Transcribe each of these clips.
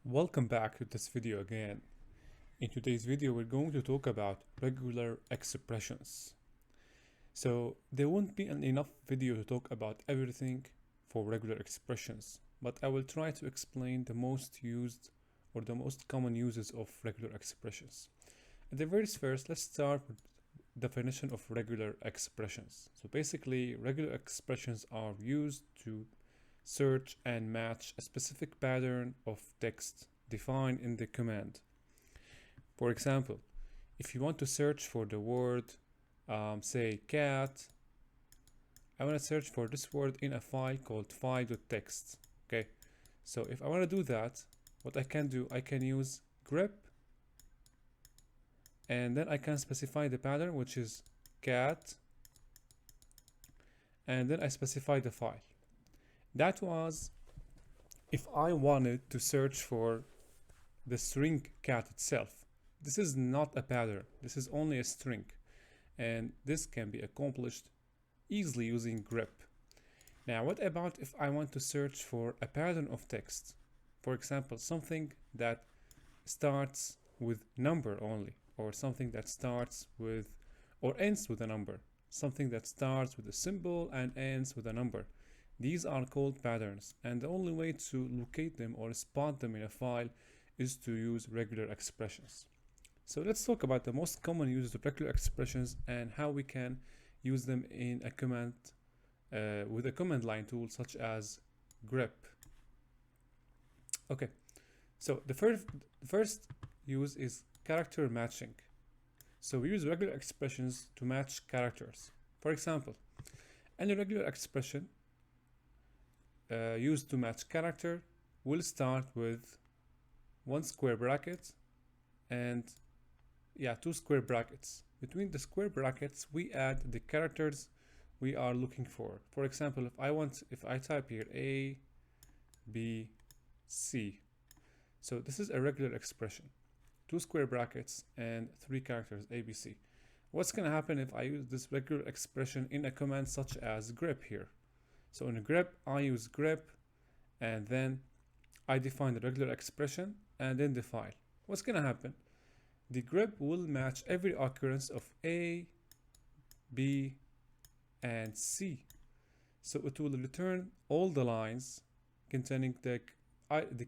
Welcome back to this video again. In today's video, we're going to talk about regular expressions. So there won't be enough video to talk about everything for regular expressions, but I will try to explain the most used or the most common uses of regular expressions. At the very first, let's start with definition of regular expressions. So basically, regular expressions are used to search and match a specific pattern of text defined in the command. For example, if you want to search for the word, say cat, I want to search for this word in a file called file.txt. Okay, so if I want to do that, what I can do, I can use grep, and then I can specify the pattern, which is cat, and then I specify the file. That was if I wanted to search for the string cat itself. This is not a pattern, this is only a string, and this can be accomplished easily using grep. Now, what about if I want to search for a pattern of text? For example, something that starts with number only, or something that starts with or ends with a number, something that starts with a symbol and ends with a number. These are called patterns, and the only way to locate them or spot them in a file is to use regular expressions. So let's talk about the most common uses of regular expressions and how we can use them in a command with a command line tool such as grep. Okay, so the first use is character matching. So we use regular expressions to match characters. For example, any regular expression used to match character will start with one square bracket and two square brackets. Between the square brackets, we add the characters we are looking for. For example, if I type here A, B, C. So this is a regular expression. 2 square brackets and 3 characters A, B, C. What's going to happen if I use this regular expression in a command such as grep here? So in grep, I use grep, and then I define the regular expression and then the file. What's going to happen? The grep will match every occurrence of A, B, and C. So it will return all the lines containing the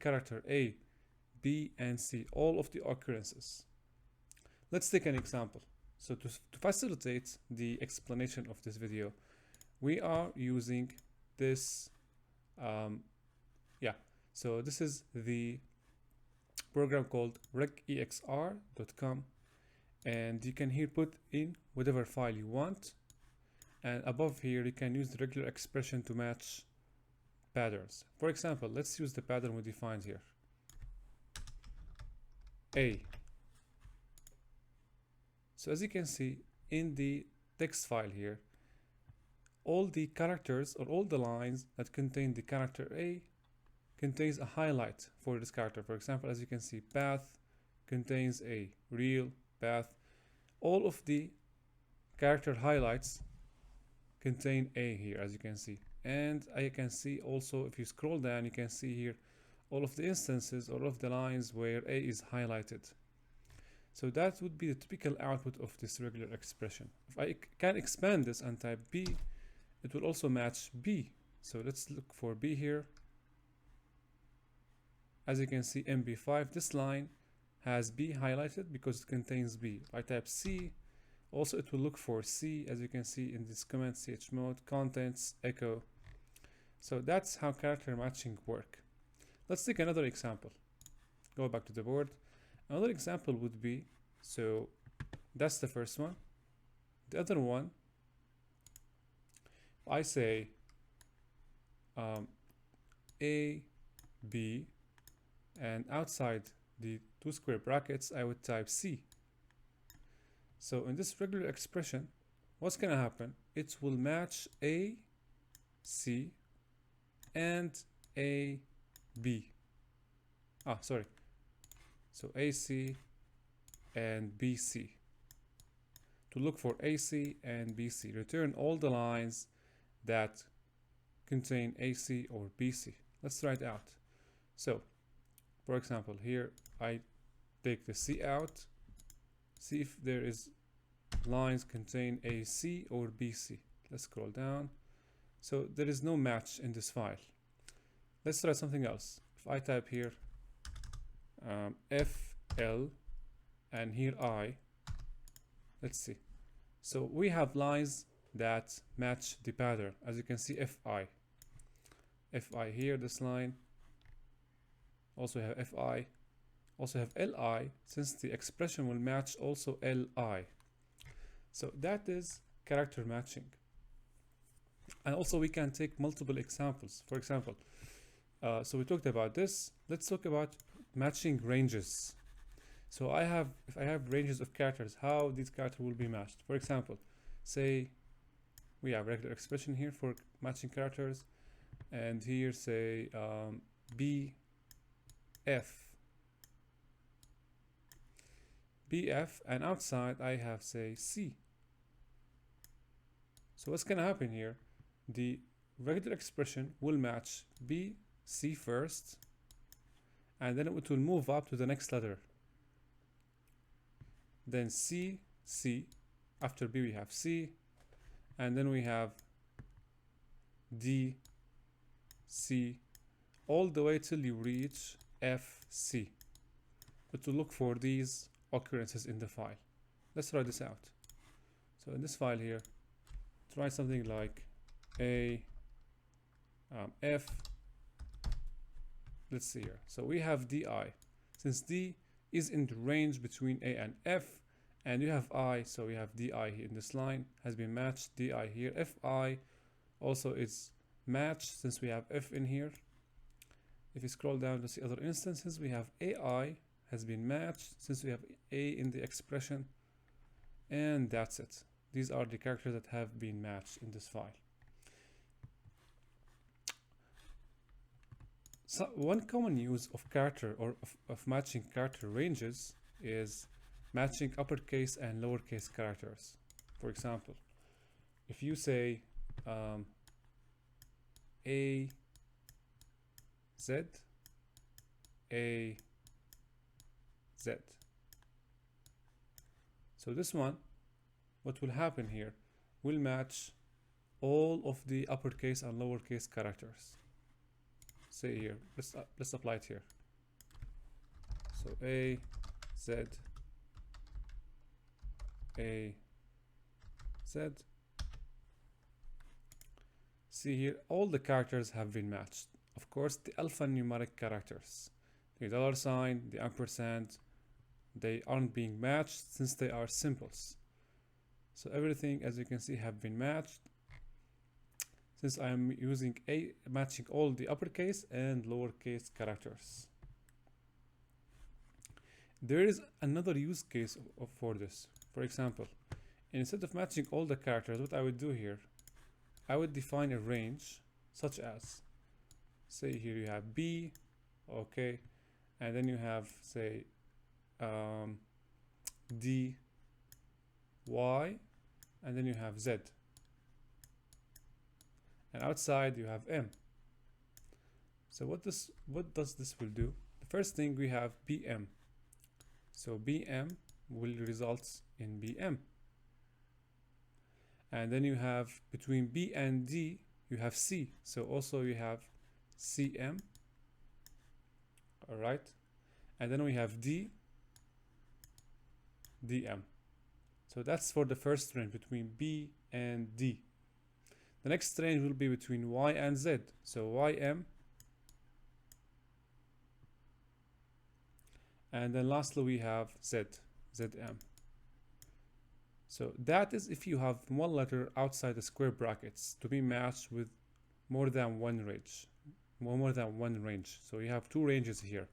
character A, B, and C, all of the occurrences. Let's take an example. So to facilitate the explanation of this video, we are using this so this is the program called regexr.com, and you can here put in whatever file you want, and above here you can use the regular expression to match patterns. For example, let's use the pattern we defined here, A. So as you can see in the text file here, all the characters or all the lines that contain the character A contains a highlight for this character. For example, as you can see, path contains a real path. All of the character highlights contain A here, as you can see. And I can see also, if you scroll down, you can see here all of the instances, all of the lines where A is highlighted. So that would be the typical output of this regular expression. If I can expand this and type B, it will also match B. So let's look for B here. As you can see, MB5, this line has B highlighted because it contains B. If I type C, also it will look for C, as you can see in this command chmod, contents, echo. So that's how character matching work. Let's take another example. Go back to the board. Another example would be, so that's the first one. The other one, I say A, B, and outside the 2 square brackets, I would type C. So in this regular expression, what's going to happen? It will match A, C, and A, B. So AC and BC. To look for AC and BC, return all the lines that contain AC or BC. Let's try it out. So For example, here I take the C out, see if there is lines contain AC or BC. Let's scroll down. So there is no match in this file. Let's try something else. If I type here FL and here I, let's see. So we have lines that match the pattern. As you can see, FI here, this line. Also have FI, also have LI, since the expression will match also LI. So that is character matching. And also we can take multiple examples. For example, so we talked about this. Let's talk about matching ranges. So if I have ranges of characters, how these characters will be matched. For example, say we have regular expression here for matching characters, and here say BF, and outside I have say C. So what's gonna happen here? The regular expression will match B, C first, and then it will move up to the next letter. Then C, C. After B we have C, and then we have D, C, all the way till you reach FC. But to look for these occurrences in the file. Let's try this out. So in this file here, try something like F. Let's see here. So we have DI. Since D is in the range between A and F, and you have I, so we have DI here in this line has been matched. DI here. FI also is matched since we have F in here. If you scroll down to see other instances, we have AI has been matched since we have A in the expression, and that's it. These are the characters that have been matched in this file. So one common use of character or of matching character ranges is matching uppercase and lowercase characters. For example, if you say A Z A Z, so this one, what will happen here, will match all of the uppercase and lowercase characters. Say here, let's apply it here. So A Z A Z. See here, all the characters have been matched. Of course, the alphanumeric characters, the $, the ampersand, they aren't being matched since they are symbols. So everything, as you can see, have been matched since I am using matching all the uppercase and lowercase characters. There is another use case for this. For example, instead of matching all the characters, what I would do here, I would define a range such as, say here you have B, okay, and then you have say D, Y, and then you have Z, and outside you have M. So what does this will do? The first thing, we have BM, so BM will result in BM, and then you have between B and D you have C, so also you have CM. All right, and then we have D, DM. So that's for the first range between B and D. The next range will be between Y and Z, so YM, and then lastly we have Z, ZM. So that is if you have one letter outside the square brackets to be matched with more than one range. So you have two ranges here.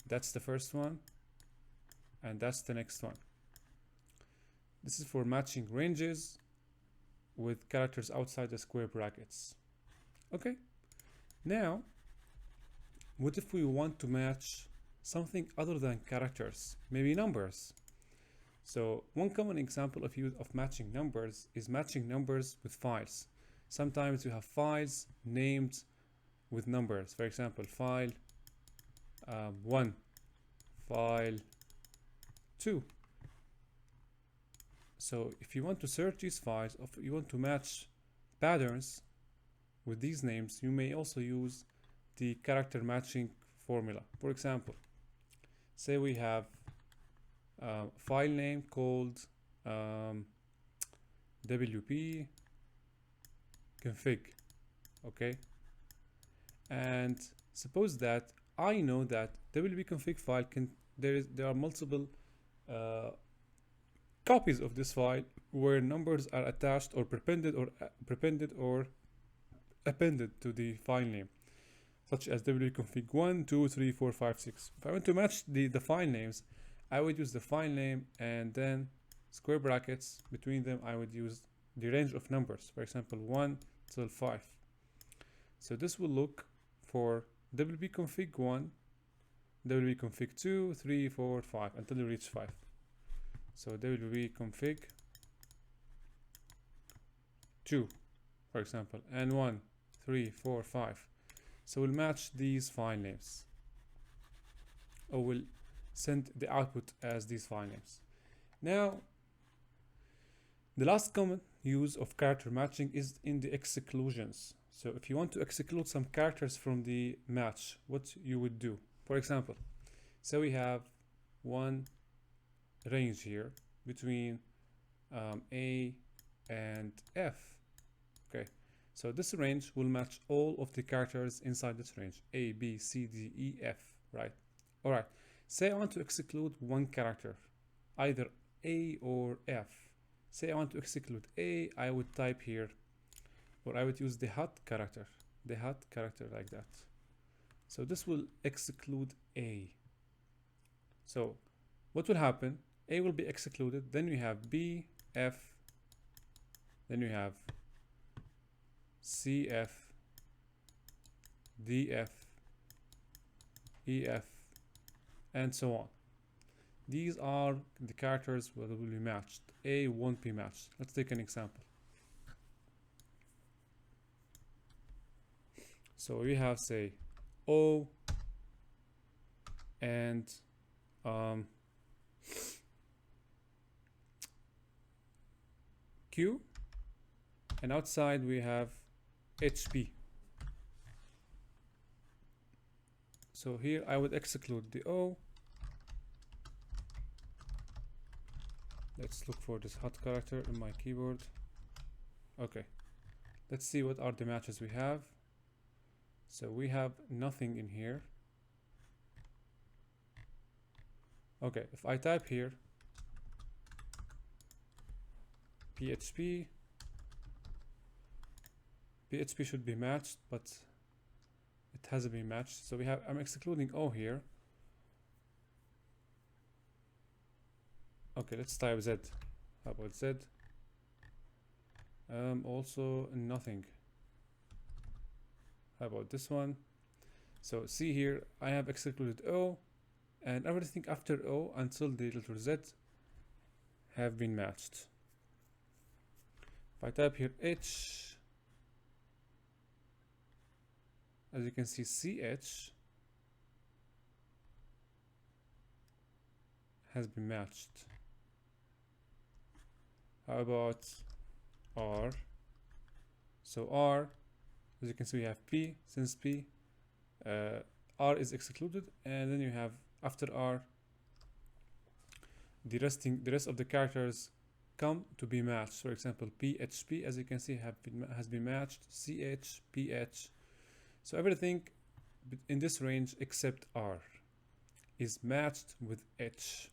That's the first one, and that's the next one. This is for matching ranges with characters outside the square brackets. Okay, now what if we want to match something other than characters, maybe numbers? So one common example of matching numbers is matching numbers with files. Sometimes you have files named with numbers. For example, file 1 file 2. So if you want to search these files, or if you want to match patterns with these names, you may also use the character matching formula. For example, say we have a file name called wp config, okay, and suppose that I know that wp config file there are multiple copies of this file where numbers are attached or prepended or appended to the file name, such as wp-config 1, 2, 3, 4, 5, 6. If I want to match the file names, I would use the file name and then square brackets between them. I would use the range of numbers, for example 1 till 5. So this will look for wp-config 1, wp-config 2, 3, 4, 5 until you reach 5. So wp-config 2, for example, and 1, 3, 4, 5. So we'll match these file names, or we'll send the output as these file names. Now, the last common use of character matching is in the exclusions. So if you want to exclude some characters from the match, what you would do? For example, so we have one range here between A and F. Okay, so this range will match all of the characters inside this range, A, B, C, D, E, F, right? All right, say I want to exclude one character, either A or F. Say I want to exclude A, I would type here, or I would use the hot character like that. So this will exclude A. So what will happen? A will be excluded, then you have B, F, then you have CF, DF, EF, and so on. These are the characters that will be matched. A won't be matched. Let's take an example. So we have, say, O and Q, and outside we have HP. So here I would exclude the O. Let's look for this hot character in my keyboard. Okay, let's see what are the matches we have. So we have nothing in here. Okay, if I type here PHP should be matched, but it hasn't been matched. So I'm excluding O here. Okay, let's type Z. How about Z? Also nothing. How about this one? So see here, I have excluded O, and everything after O until the letter Z have been matched. If I type here H, as you can see, CH has been matched. How about R? So R, as you can see, we have P. Since P, R is excluded, and then you have after R, the rest of the characters come to be matched. For example, PHP, as you can see, has been matched. CH, PH. So everything in this range except R is matched with H.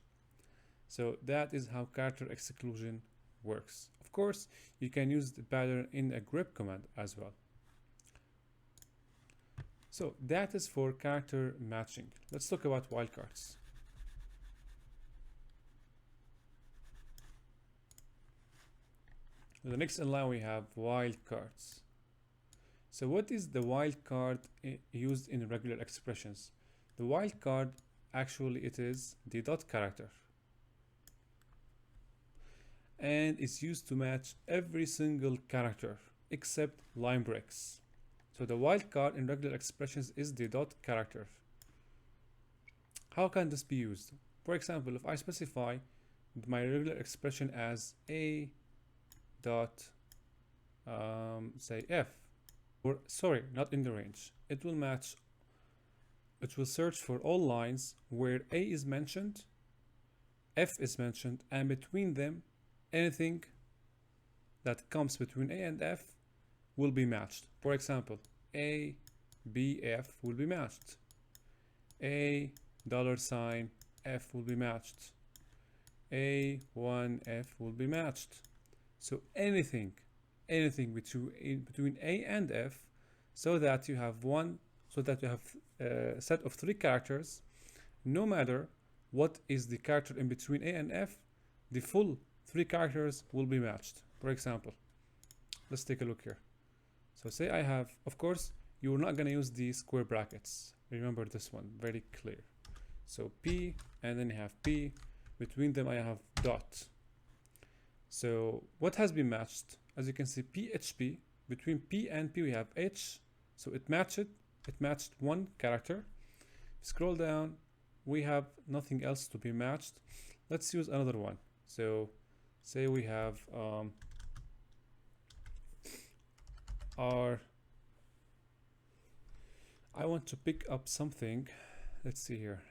So that is how character exclusion works. Of course, you can use the pattern in a grep command as well. So that is for character matching. Let's talk about wildcards. The next in line we have wildcards. So what is the wildcard used in regular expressions? The wildcard, actually it is the dot character, and it's used to match every single character except line breaks. So the wildcard in regular expressions is the dot character. How can this be used? For example, if I specify my regular expression as a dot say f, or sorry, not in the range, it will match, it will search for all lines where a is mentioned, f is mentioned, and between them anything that comes between a and f will be matched. For example, a b f will be matched, a $sign f will be matched, a1 f will be matched. So anything between a and f, so that you have a set of 3 characters. No matter what is the character in between a and f, the full 3 characters will be matched. For example, let's take a look here. So say I have, of course you're not going to use these square brackets, remember this one, very clear. So p, and then you have p, between them I have dot. So what has been matched? As you can see, php, between p and p we have h, so it matched 1 character. Scroll down, we have nothing else to be matched. Let's use another one. So say we have I want to pick up something. Let's see here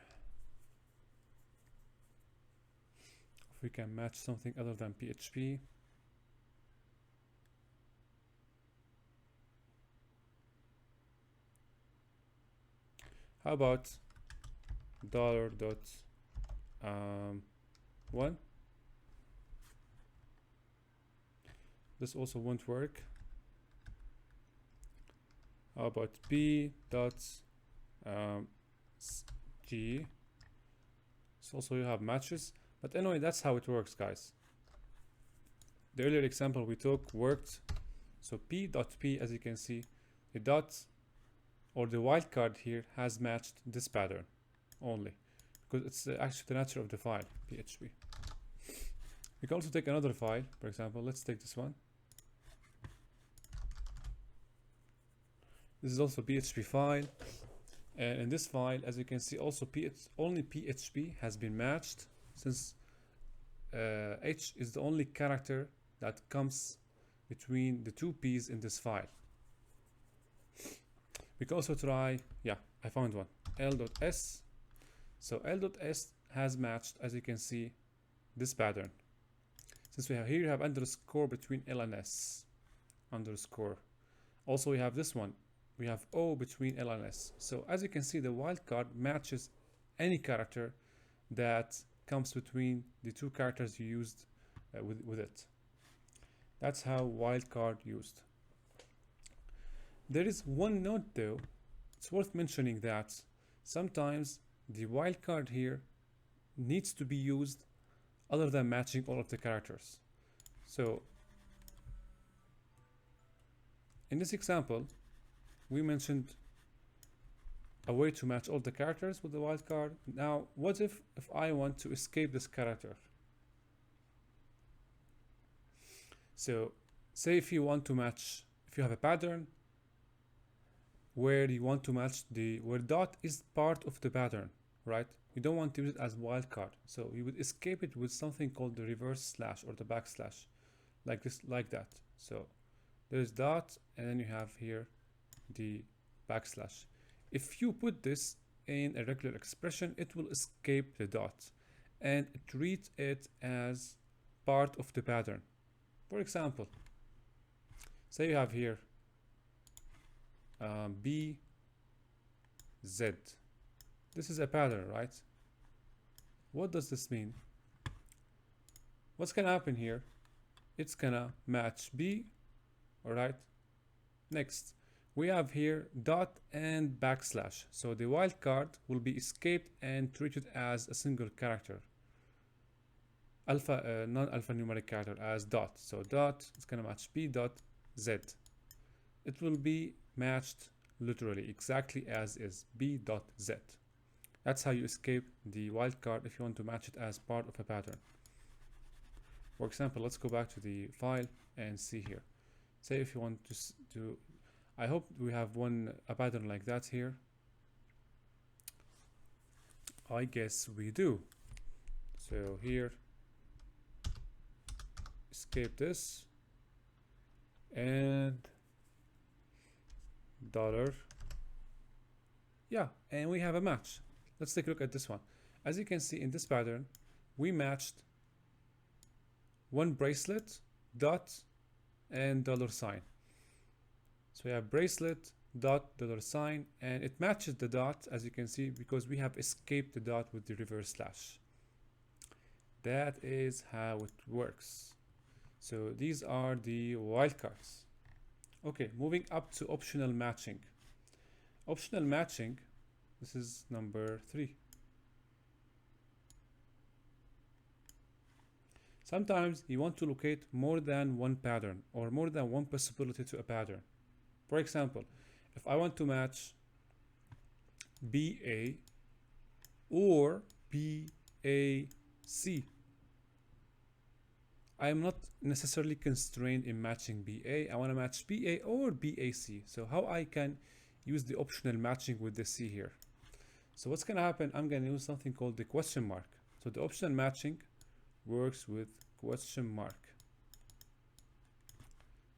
if we can match something other than PHP. How about $.1? This also won't work. How about p dot g? So also you have matches, but anyway, that's how it works, guys. The earlier example we took worked. So p dot p, as you can see, the dot or the wildcard here has matched this pattern only, because it's actually the nature of the file PHP. We can also take another file. For example, let's take this one. This is also PHP file, and in this file, as you can see, also only PHP has been matched, since H is the only character that comes between the 2 P's in this file. We can also try, yeah, I found one, L.S. So L.S has matched, as you can see, this pattern. Since we have here, you have underscore between L and S, underscore. Also, we have this one. We have O between L and S. So as you can see, the wildcard matches any character that comes between the 2 characters you used with it. That's how wildcard used. There is one note though, it's worth mentioning that sometimes the wildcard here needs to be used other than matching all of the characters. So in this example, we mentioned a way to match all the characters with the wildcard. Now, what if I want to escape this character? So say if you want to match, if you have a pattern where you want to match where dot is part of the pattern, right? You don't want to use it as wildcard. So you would escape it with something called the reverse slash or the backslash, like this, like that. So there's dot, and then you have here the backslash. If you put this in a regular expression, it will escape the dot and treat it as part of the pattern. For example, say you have here B Z. This is a pattern, right? What does this mean? What's gonna happen here? It's gonna match B. All right. Next, we have here dot and backslash. So the wildcard will be escaped and treated as a single character, alpha non-alphanumeric character, as dot. So dot is gonna match B dot Z. It will be matched literally exactly as is, B dot Z. That's how you escape the wildcard if you want to match it as part of a pattern. For example, let's go back to the file and see here. Say if you want to I hope we have a pattern like that here. I guess we do. So here, escape this, and dollar. Yeah, and we have a match. Let's take a look at this one. As you can see in this pattern, we matched one bracelet, dot, and dollar sign. So we have bracelet, dot, dollar sign, and it matches the dot, as you can see, because we have escaped the dot with the reverse slash. That is how it works. So these are the wildcards. Okay, moving up to optional matching. Optional matching, this is number 3. Sometimes you want to locate more than one pattern or more than one possibility to a pattern. For example, if I want to match BA or BAC, I am not necessarily constrained in matching BA. I want to match BA or BAC. So how I can use the optional matching with the C here. So what's going to happen, I'm going to use something called the question mark. So the optional matching works with question mark.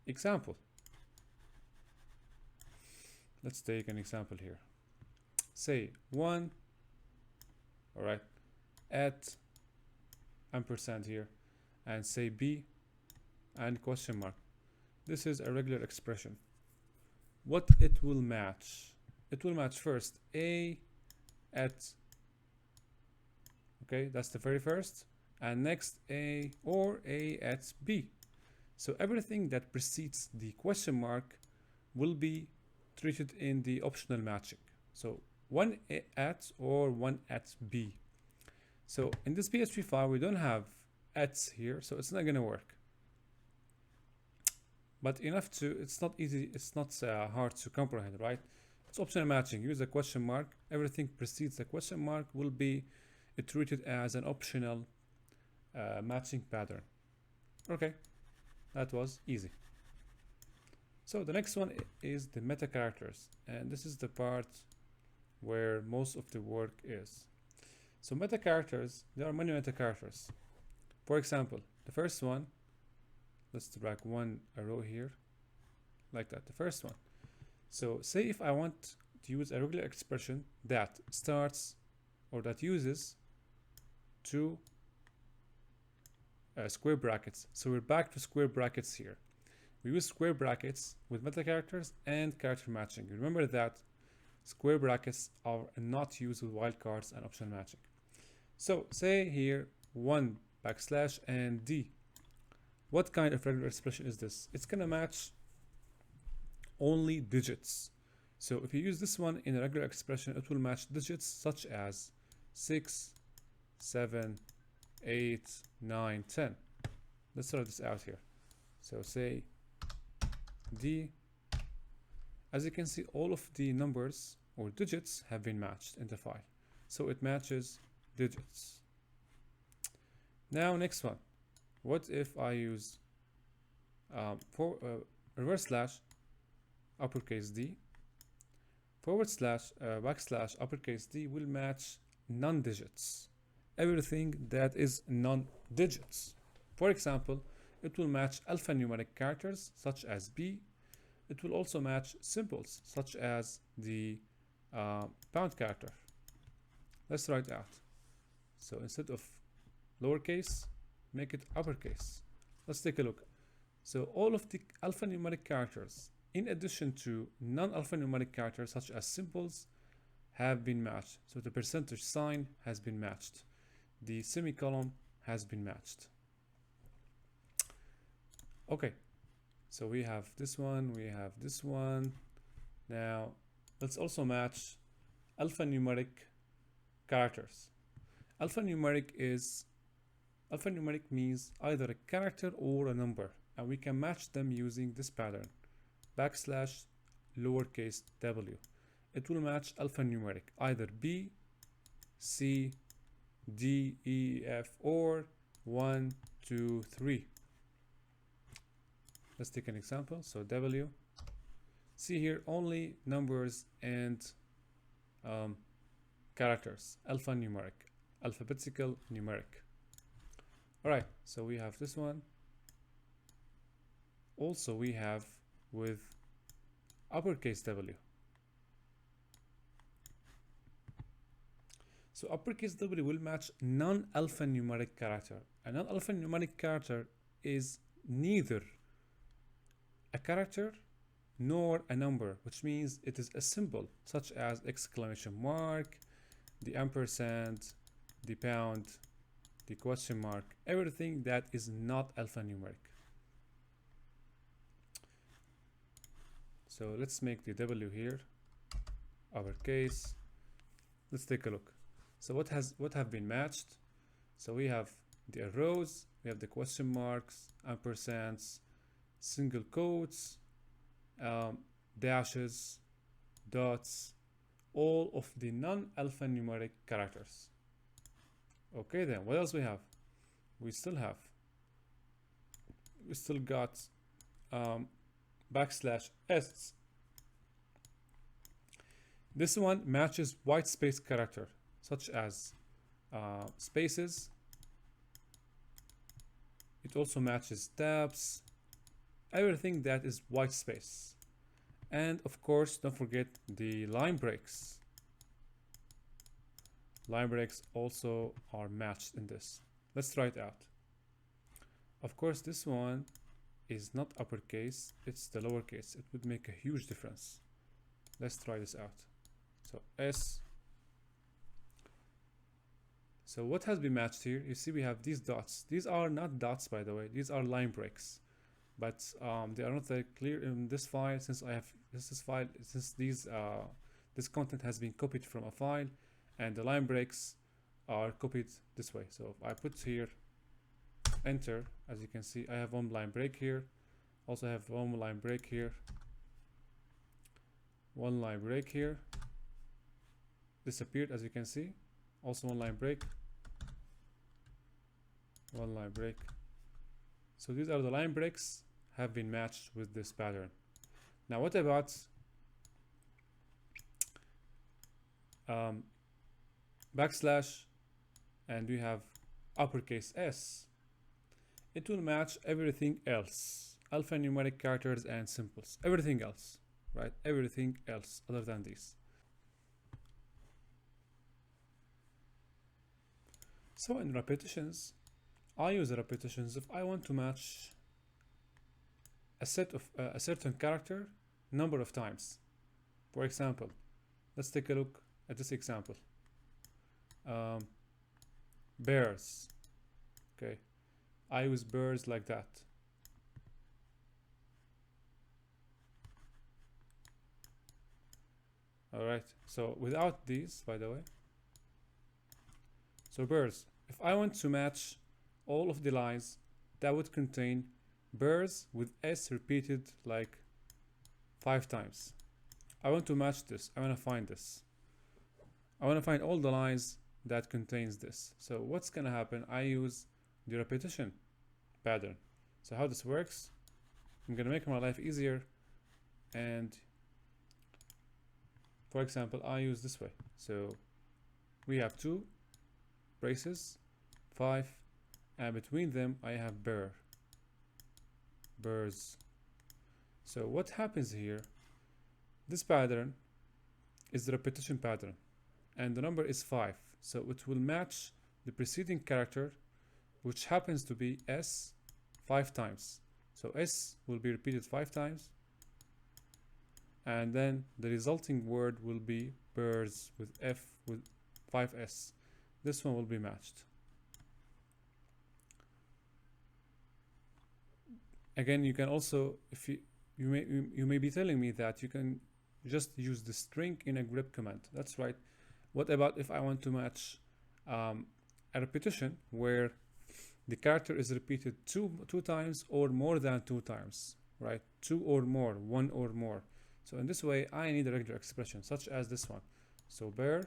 Example. Let's take an example here. Say 1, all right, at ampersand here, and say B and question mark. This is a regular expression. What it will match? It will match first A at, okay, that's the very first, and next A or A at B. So everything that precedes the question mark will be treated in the optional matching. So one at or one at B. So in this PHP file, we don't have ats here, so it's not going to work. But enough to, it's not easy, it's not hard to comprehend, right? It's optional matching. Use a question mark. Everything precedes the question mark will be treated as an optional matching pattern. Okay, that was easy. So the next one is the metacharacters, and this is the part where most of the work is. So metacharacters, there are many metacharacters. For example, the first one, let's drag one arrow here, like that, the first one. So say if I want to use a regular expression that starts or that uses two square brackets. So we're back to square brackets here. We use square brackets with metacharacters and character matching. Remember that square brackets are not used with wildcards and optional matching. So say here 1 backslash and D. What kind of regular expression is this? It's gonna match only digits. So if you use this one in a regular expression, it will match digits such as 6, 7, 8, 9, 10. Let's sort this out here. So say D. As you can see, all of the numbers or digits have been matched in the file. So it matches digits. Now next one. What if I use reverse slash uppercase D, forward slash backslash uppercase D will match non-digits. Everything that is non-digits. For example, it will match alphanumeric characters such as B. It will also match symbols such as the pound character. Let's write it out. So instead of lowercase, make it uppercase. Let's take a look. So all of the alphanumeric characters, in addition to non-alphanumeric characters such as symbols, have been matched. So the percentage sign has been matched. The semicolon has been matched. Okay, so we have this one, we have this one. Now let's also match alphanumeric characters. Alphanumeric means either a character or a number, and we can match them using this pattern, backslash lowercase w. It will match alphanumeric, either B, C, D, E, F, or 1, 2, 3. Let's take an example. So W. See here only numbers and characters, alphanumeric, alphabetical numeric. All right, so we have this one. Also, we have with uppercase W. So uppercase W will match non-alphanumeric character. A non-alphanumeric character is neither a character nor a number, which means it is a symbol, such as exclamation mark, the ampersand, the pound, the question mark, everything that is not alphanumeric. So let's make the W here uppercase. Let's take a look. So what have been matched? So we have the arrows, we have the question marks, ampersands, single quotes, dashes, dots, all of the non-alphanumeric characters. Okay, then what else we have? We still got \s. This one matches white space character, such as spaces. It also matches tabs, everything that is white space. And of course, don't forget the line breaks. Line breaks also are matched in this. Let's try it out. Of course, this one is not uppercase, it's the lowercase. It would make a huge difference. Let's try this out. So S. So what has been matched here? You see we have these dots. These are not dots, by the way. These are line breaks, but they are not very clear in this file, since this content has been copied from a file, and the line breaks are copied this way. So if I put here enter, as you can see, I have one line break here. Also have one line break here. One line break here. Disappeared, as you can see. Also one line break. One line break. So these are the line breaks have been matched with this pattern. Now what about backslash, and we have uppercase S? It will match everything else, alphanumeric characters and symbols, everything else, right? Everything else other than these. So in repetitions, I use repetitions if I want to match a set of a certain character number of times. For example, let's take a look at this example. Bears. Okay, I use bears like that. All right, so without these, by the way. So bears, if I want to match all of the lines that would contain bears with S repeated like 5 times, I want to match this. I want to find this. I want to find all the lines that contains this. So what's gonna happen? I use the repetition pattern. So how this works, I'm gonna make my life easier, and for example, I use this way. So we have 2 braces, 5, and between them I have bears. So what happens here, this pattern is the repetition pattern, and the number is 5, so it will match the preceding character, which happens to be S, 5 times. So S will be repeated 5 times, and then the resulting word will be bears with F with 5S. This one will be matched. Again, you can also, if you may be telling me that you can just use the string in a grep command. That's right. What about if I want to match a repetition where the character is repeated two times or more than 2 times, right? 2 or more, 1 or more. So in this way, I need a regular expression such as this one. So bear,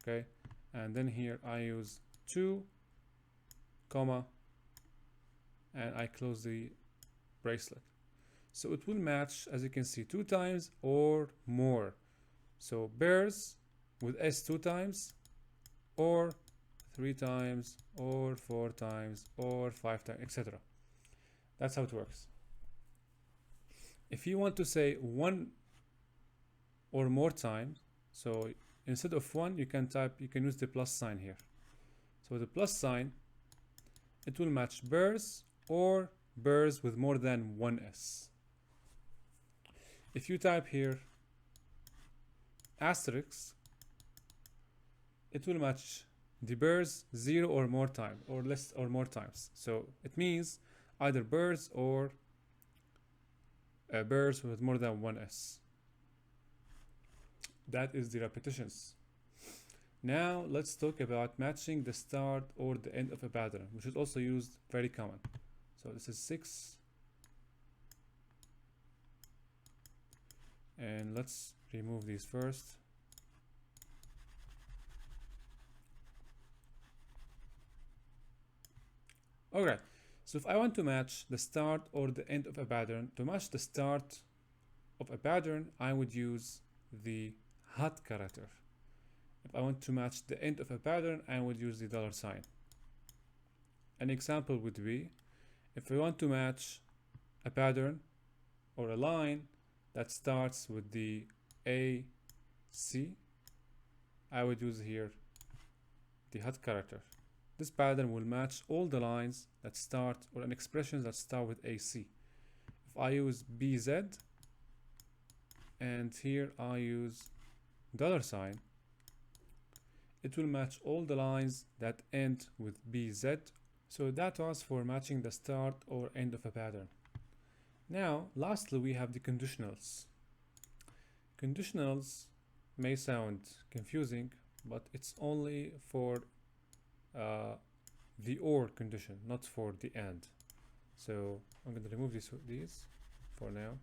okay, and then here I use 2, comma, and I close the bracelet. So it will match, as you can see, 2 times or more. So bears with s 2 times, or 3 times, or 4 times, or 5 times, etc. That's how it works. If you want to say one or more times, so instead of one, you can use the plus sign here. So the plus sign, it will match bears or bears with more than one s. If you type here asterisk, it will match the bears 0 or more times, or less or more times. So it means either bears or bears with more than one s. That is the repetitions. Now let's talk about matching the start or the end of a pattern, which is also used very common. So this is 6, and let's remove these first. Okay, so if I want to match the start or the end of a pattern, to match the start of a pattern, I would use the hot character. If I want to match the end of a pattern, I would use the dollar sign. An example would be, if I want to match a pattern or a line that starts with the AC, I would use here the hot character. This pattern will match all the lines that start, or an expression that start with AC. If I use BZ, and here I use dollar sign, it will match all the lines that end with BZ. So that was for matching the start or end of a pattern. Now, lastly, we have the conditionals. Conditionals may sound confusing, but it's only for the or condition, not for the and. So I'm going to remove these for now.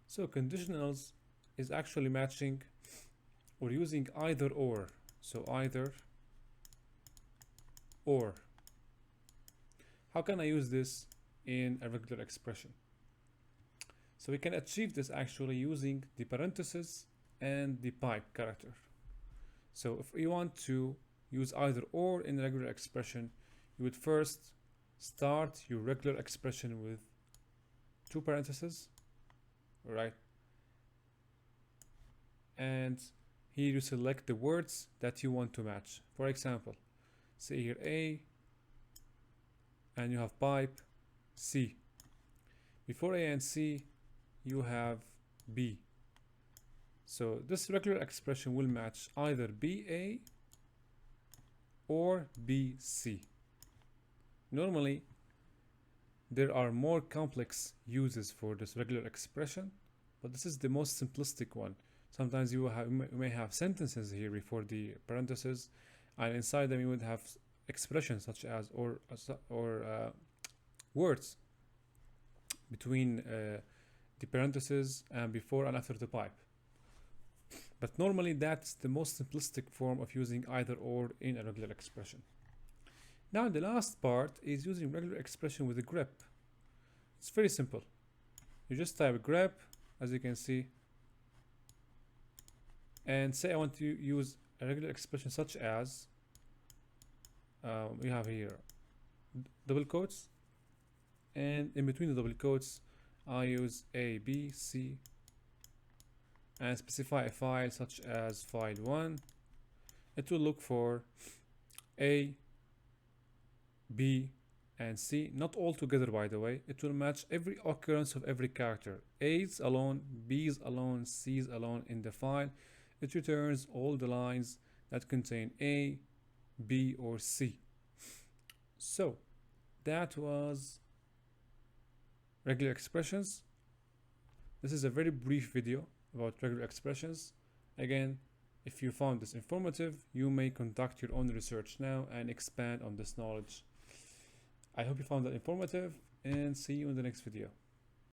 So conditionals is actually matching or using either or. So either or. How can I use this in a regular expression? So we can achieve this actually using the parentheses and the pipe character. So if you want to use either or in a regular expression, you would first start your regular expression with 2 parentheses, right? And here you select the words that you want to match. For example, say here A, and you have pipe C. Before A and C, you have B. So this regular expression will match either BA or BC. Normally, there are more complex uses for this regular expression, but this is the most simplistic one. Sometimes you may have sentences here before the parentheses, and inside them you would have expressions such as or words between the parentheses and before and after the pipe. But normally that's the most simplistic form of using either or in a regular expression. Now the last part is using regular expression with a grep. It's very simple. You just type grep, as you can see, and say I want to use a regular expression such as we have here double quotes, and in between the double quotes I use A, B, C, and specify a file such as file 1. It will look for A, B, and C, not all together by the way. It will match every occurrence of every character. A's alone, B's alone, C's alone in the file. It returns all the lines that contain A, B, or C. So that was regular expressions. This is a very brief video about regular expressions. Again, if you found this informative, you may conduct your own research now and expand on this knowledge. I hope you found that informative, and see you in the next video.